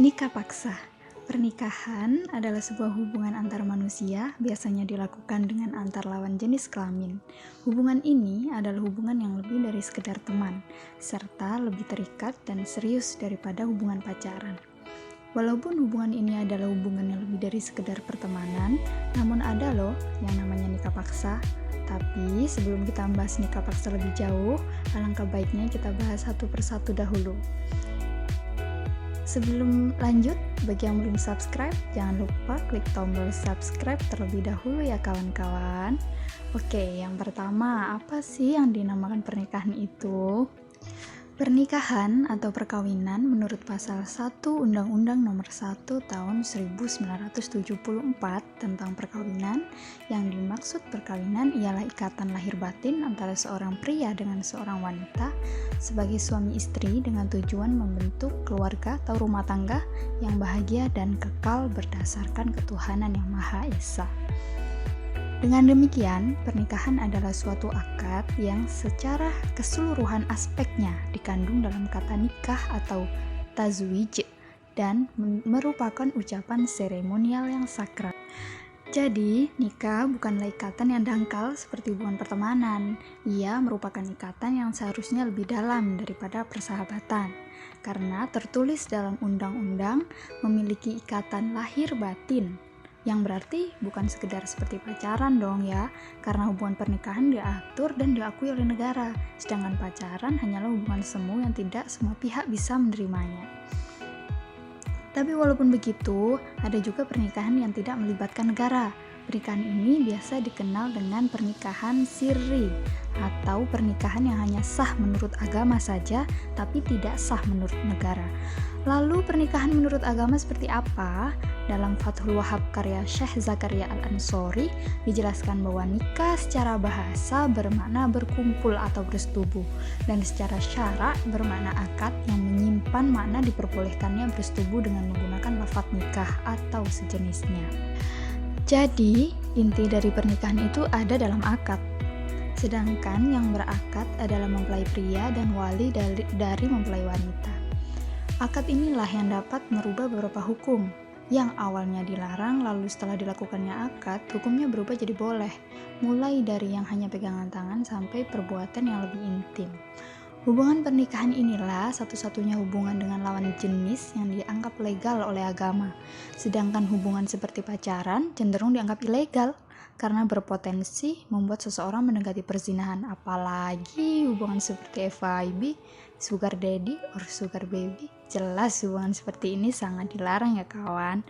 Nikah paksa. Pernikahan adalah sebuah hubungan antar manusia, biasanya dilakukan dengan antar lawan jenis kelamin. Hubungan ini adalah hubungan yang lebih dari sekedar teman, serta lebih terikat dan serius daripada hubungan pacaran. Walaupun hubungan ini adalah hubungan yang lebih dari sekedar pertemanan, namun ada loh yang namanya nikah paksa. Tapi sebelum kita membahas nikah paksa lebih jauh, alangkah baiknya kita bahas satu persatu dahulu. Sebelum lanjut, bagi yang belum subscribe, jangan lupa klik tombol subscribe terlebih dahulu ya kawan-kawan. Oke, yang pertama, apa sih yang dinamakan pernikahan itu? Pernikahan atau perkawinan menurut pasal 1 Undang-Undang Nomor 1 Tahun 1974 tentang perkawinan, yang dimaksud perkawinan ialah ikatan lahir batin antara seorang pria dengan seorang wanita sebagai suami istri dengan tujuan membentuk keluarga atau rumah tangga yang bahagia dan kekal berdasarkan ketuhanan yang Maha Esa. Dengan demikian, pernikahan adalah suatu akad yang secara keseluruhan aspeknya dikandung dalam kata nikah atau tazwij dan merupakan ucapan seremonial yang sakral. Jadi, nikah bukanlah ikatan yang dangkal seperti hubungan pertemanan. Ia merupakan ikatan yang seharusnya lebih dalam daripada persahabatan, karena tertulis dalam undang-undang memiliki ikatan lahir batin, yang berarti bukan sekedar seperti pacaran dong ya, karena hubungan pernikahan diatur dan diakui oleh negara, sedangkan pacaran hanyalah hubungan semu yang tidak semua pihak bisa menerimanya. Tapi walaupun begitu, ada juga pernikahan yang tidak melibatkan negara. Pernikahan ini biasa dikenal dengan pernikahan sirri, atau pernikahan yang hanya sah menurut agama saja, tapi tidak sah menurut negara. Lalu pernikahan menurut agama seperti apa? Dalam Fathul Wahhab karya Syekh Zakaria Al-Ansori dijelaskan bahwa nikah secara bahasa bermakna berkumpul atau bersetubuh, dan secara syarak bermakna akad yang menyimpan makna diperbolehkannya bersetubuh dengan menggunakan lafaz nikah atau sejenisnya. Jadi, inti dari pernikahan itu ada dalam akad. Sedangkan yang berakad adalah mempelai pria dan wali dari mempelai wanita. Akad inilah yang dapat merubah beberapa hukum yang awalnya dilarang, lalu setelah dilakukannya akad, hukumnya berubah jadi boleh, mulai dari yang hanya pegangan tangan sampai perbuatan yang lebih intim. Hubungan pernikahan inilah satu-satunya hubungan dengan lawan jenis yang dianggap legal oleh agama, sedangkan hubungan seperti pacaran cenderung dianggap ilegal karena berpotensi membuat seseorang mendekati perzinahan, apalagi hubungan seperti FWB, sugar daddy or sugar baby. Jelas hubungan seperti ini sangat dilarang ya kawan.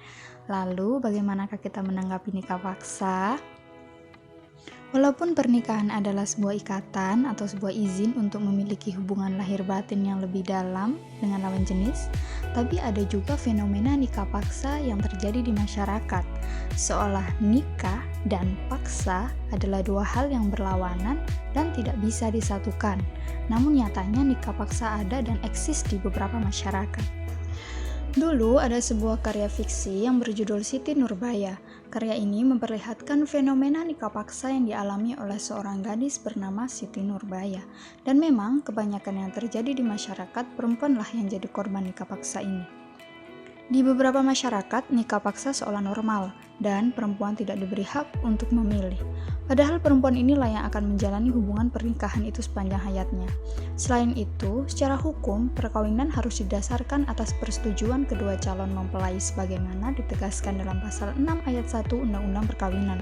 Lalu bagaimanakah kita menanggapi nikah paksa? Walaupun pernikahan adalah sebuah ikatan atau sebuah izin untuk memiliki hubungan lahir batin yang lebih dalam dengan lawan jenis, tapi ada juga fenomena nikah paksa yang terjadi di masyarakat, seolah nikah dan paksa adalah dua hal yang berlawanan dan tidak bisa disatukan. Namun nyatanya nikah paksa ada dan eksis di beberapa masyarakat. Dulu ada sebuah karya fiksi yang berjudul Siti Nurbaya. Karya ini memperlihatkan fenomena nikah paksa yang dialami oleh seorang gadis bernama Siti Nurbaya. Dan memang kebanyakan yang terjadi di masyarakat perempuanlah yang jadi korban nikah paksa ini. Di beberapa masyarakat, nikah paksa seolah normal, dan perempuan tidak diberi hak untuk memilih. Padahal perempuan inilah yang akan menjalani hubungan pernikahan itu sepanjang hayatnya. Selain itu, secara hukum, perkawinan harus didasarkan atas persetujuan kedua calon mempelai sebagaimana ditegaskan dalam pasal 6 ayat 1 Undang-Undang Perkawinan.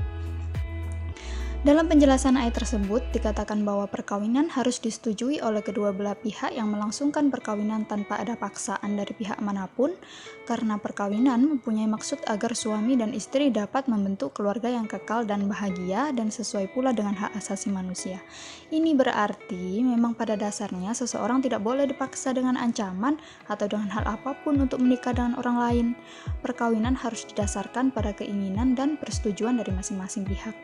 Dalam penjelasan ayat tersebut, dikatakan bahwa perkawinan harus disetujui oleh kedua belah pihak yang melangsungkan perkawinan tanpa ada paksaan dari pihak manapun, karena perkawinan mempunyai maksud agar suami dan istri dapat membentuk keluarga yang kekal dan bahagia dan sesuai pula dengan hak asasi manusia. Ini berarti memang pada dasarnya seseorang tidak boleh dipaksa dengan ancaman atau dengan hal apapun untuk menikah dengan orang lain. Perkawinan harus didasarkan pada keinginan dan persetujuan dari masing-masing pihak.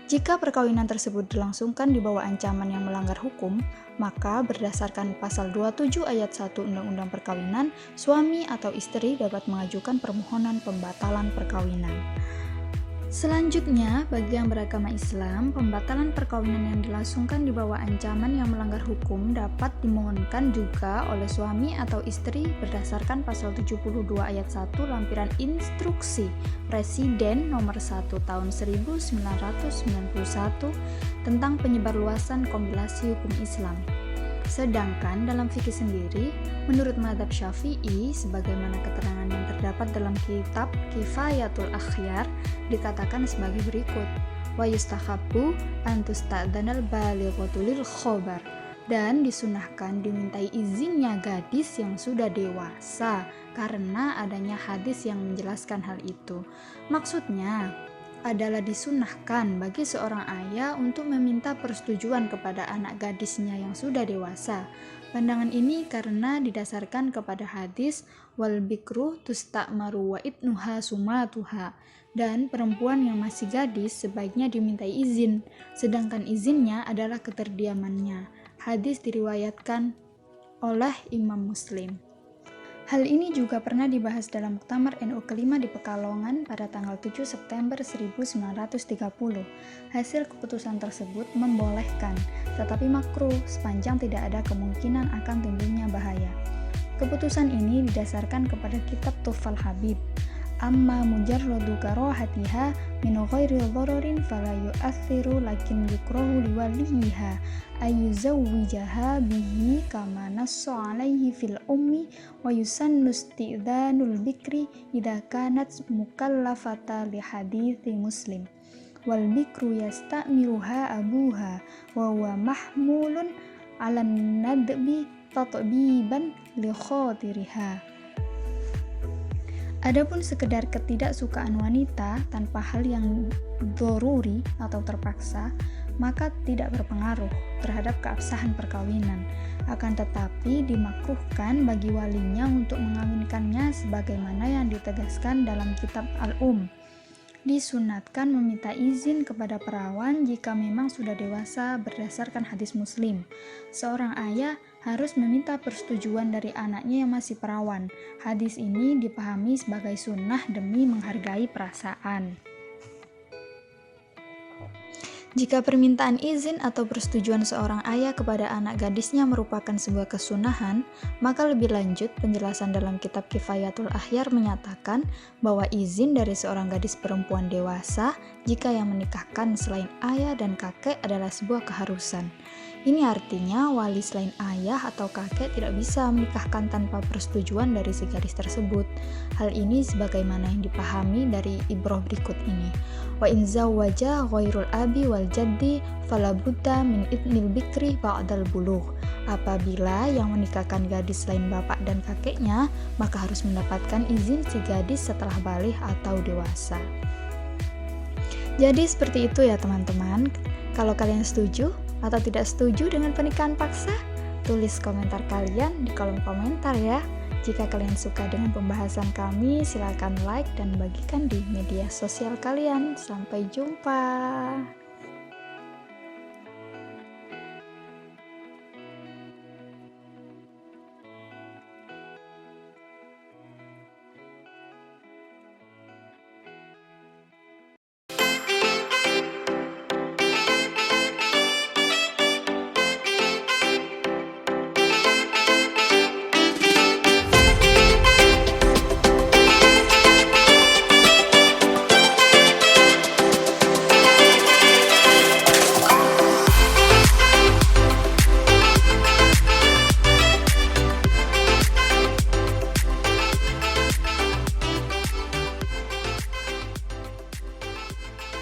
Jika perkawinan tersebut dilangsungkan di bawah ancaman yang melanggar hukum, maka berdasarkan pasal 27 ayat 1 Undang-Undang Perkawinan, suami atau istri dapat mengajukan permohonan pembatalan perkawinan. Selanjutnya, bagi yang beragama Islam, pembatalan perkawinan yang dilangsungkan di bawah ancaman yang melanggar hukum dapat dimohonkan juga oleh suami atau istri berdasarkan pasal 72 ayat 1 lampiran Instruksi Presiden nomor 1 tahun 1991 tentang penyebarluasan kompilasi hukum Islam. Sedangkan dalam fikih sendiri, menurut mazhab Syafi'i, sebagaimana keterangan yang terdapat dalam kitab Kifayatul Akhyar, dikatakan sebagai berikut: wa yustahabbu an tusta'dhanal balighatu lil khobar, dan disunahkan dimintai izinnya gadis yang sudah dewasa karena adanya hadis yang menjelaskan hal itu. Maksudnya adalah disunahkan bagi seorang ayah untuk meminta persetujuan kepada anak gadisnya yang sudah dewasa. Pandangan ini karena didasarkan kepada hadis wal bikru tusta'maru wa ibnuha sumatuha, dan perempuan yang masih gadis sebaiknya dimintai izin, sedangkan izinnya adalah keterdiamannya. Hadis diriwayatkan oleh Imam Muslim. Hal ini juga pernah dibahas dalam Muktamar NU kelima di Pekalongan pada tanggal 7 September 1930. Hasil keputusan tersebut membolehkan, tetapi makruh sepanjang tidak ada kemungkinan akan timbulnya bahaya. Keputusan ini didasarkan kepada kitab Tufal Habib. Amma mujarradu karahatiha min ghairi dhararin fala yu'athiru lakin yukrahu liwaliha ayyuzawwijaha bihi kama nassa alaihi fil ummi wa yusannu istidhanul bikri idza kanat mukallafata li hadithi Muslim wal bikru yasta'miruha abuha wa huwa mahmulun 'alan nadbi tatbiban li khatiriha. Adapun sekedar ketidaksukaan wanita tanpa hal yang dzaruri atau terpaksa, maka tidak berpengaruh terhadap keabsahan perkawinan. Akan tetapi dimakruhkan bagi walinya untuk mengawinkannya sebagaimana yang ditegaskan dalam kitab Al-Um. Disunatkan meminta izin kepada perawan jika memang sudah dewasa berdasarkan hadis Muslim. Seorang ayah harus meminta persetujuan dari anaknya yang masih perawan. Hadis ini dipahami sebagai sunnah demi menghargai perasaan. Jika permintaan izin atau persetujuan seorang ayah kepada anak gadisnya merupakan sebuah kesunahan, maka lebih lanjut penjelasan dalam kitab Kifayatul Akhyar menyatakan bahwa izin dari seorang gadis perempuan dewasa jika yang menikahkan selain ayah dan kakek adalah sebuah keharusan. Ini artinya wali selain ayah atau kakek tidak bisa menikahkan tanpa persetujuan dari si gadis tersebut. Hal ini sebagaimana yang dipahami dari ibrah berikut ini. Wa in zawwaja ghairul abi wal jaddi fala budda min idnil bikri ba'dal bulugh. Apabila yang menikahkan gadis selain bapak dan kakeknya, maka harus mendapatkan izin si gadis setelah baligh atau dewasa. Jadi seperti itu ya teman-teman. Kalau kalian setuju atau tidak setuju dengan pernikahan paksa, tulis komentar kalian di kolom komentar ya. Jika kalian suka dengan pembahasan kami, silakan like dan bagikan di media sosial kalian. Sampai jumpa.